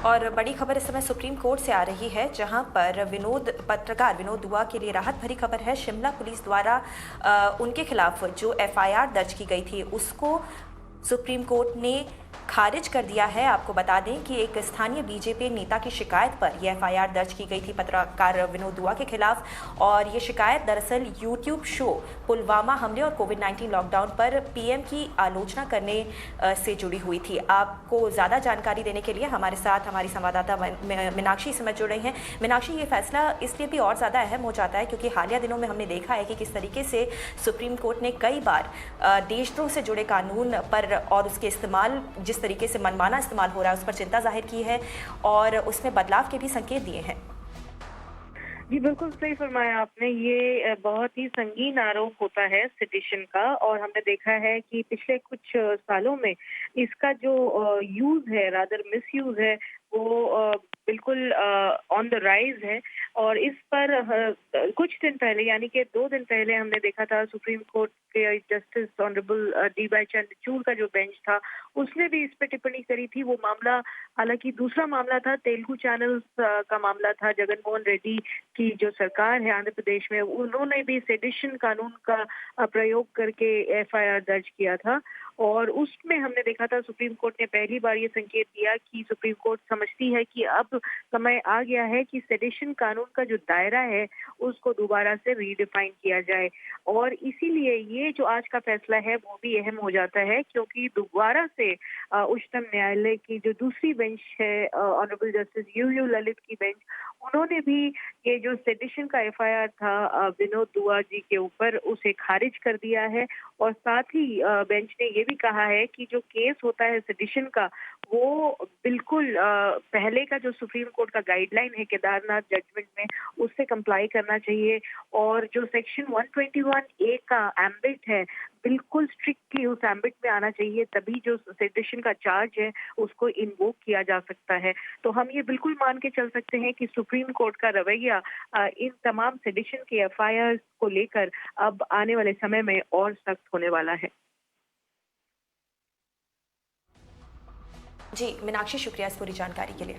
और बड़ी खबर इस समय सुप्रीम कोर्ट से आ रही है, जहां पर पत्रकार विनोद दुआ के लिए राहत भरी खबर है। शिमला पुलिस द्वारा उनके खिलाफ जो एफआईआर दर्ज की गई थी उसको सुप्रीम कोर्ट ने खारिज कर दिया है। आपको बता दें कि एक स्थानीय बीजेपी नेता की शिकायत पर यह एफआईआर दर्ज की गई थी पत्रकार विनोद दुआ के खिलाफ, और ये शिकायत दरअसल यूट्यूब शो पुलवामा हमले और कोविड-19 लॉकडाउन पर पीएम की आलोचना करने से जुड़ी हुई थी। आपको ज़्यादा जानकारी देने के लिए हमारे साथ हमारी संवाददाता मीनाक्षी इस समय जुड़ रही हैं। मीनाक्षी, ये फैसला इसलिए भी और ज़्यादा अहम हो जाता है क्योंकि हालिया दिनों में हमने देखा है कि किस तरीके से सुप्रीम कोर्ट ने कई बार देशद्रोह से जुड़े कानून पर और उसके इस्तेमाल, जिस तरीके से मनमाना इस्तेमाल हो रहा है, उस पर चिंता जाहिर की है और उसमें बदलाव के भी संकेत दिए हैं। जी, बिल्कुल सही फरमाया आपने। ये बहुत ही संगीन आरोप होता है सेडिशन का, और हमने देखा है कि पिछले कुछ सालों में इसका जो यूज़ है, रादर मिसयूज़ है, वो बिल्कुल ऑन द राइज है। और इस पर कुछ दिन पहले, यानी कि 2 दिन पहले, हमने देखा था सुप्रीम कोर्ट के justice honourable D Y Chandrachud का जो बेंच था, उसने भी इस पे टिप्पणी करी थी। वो मामला, हालांकि दूसरा मामला था, तेलुगु चैनल्स का मामला था। जगनमोहन रेड्डी की जो सरकार है आंध्र प्रदेश में, उन्होंने भी सेडिशन कानून का प्रयोग करके एफआईआर दर्ज किया था। और उसमें हमने देखा था सुप्रीम कोर्ट ने पहली बार ये संकेत दिया कि सुप्रीम कोर्ट समझती है कि अब समय आ गया है कि सेडिशन कानून का जो दायरा है उसको दोबारा से रीडिफाइन किया जाए। और इसीलिए ये जो आज का फैसला है वो भी अहम हो जाता है, क्योंकि दोबारा से उच्चतम न्यायालय की जो दूसरी बेंच है, ऑनरेबल जस्टिस यू ललित की बेंच, उन्होंने भी ये जो सेडिशन का एफआईआर था विनोद दुआ जी के ऊपर, उसे खारिज कर दिया है। और साथ ही बेंच ने ये भी कहा है कि जो केस होता है सेडिशन का, वो बिल्कुल पहले का जो सुप्रीम कोर्ट का गाइडलाइन है केदारनाथ जजमेंट में, उससे कंप्लाई करना चाहिए। और जो सेक्शन 121A का एम्बिट है, बिल्कुल स्ट्रिक्टली उस एम्बिट में आना चाहिए, तभी जो सेडिशन का चार्ज है उसको इन्वोक किया जा सकता है। तो हम ये बिल्कुल मान के चल सकते हैं कि सुप्रीम कोर्ट का रवैया इन तमाम सेडिशन के एफआईआर को लेकर अब आने वाले समय में और सख्त होने वाला है। जी मीनाक्षी, शुक्रिया इस पूरी जानकारी के लिए।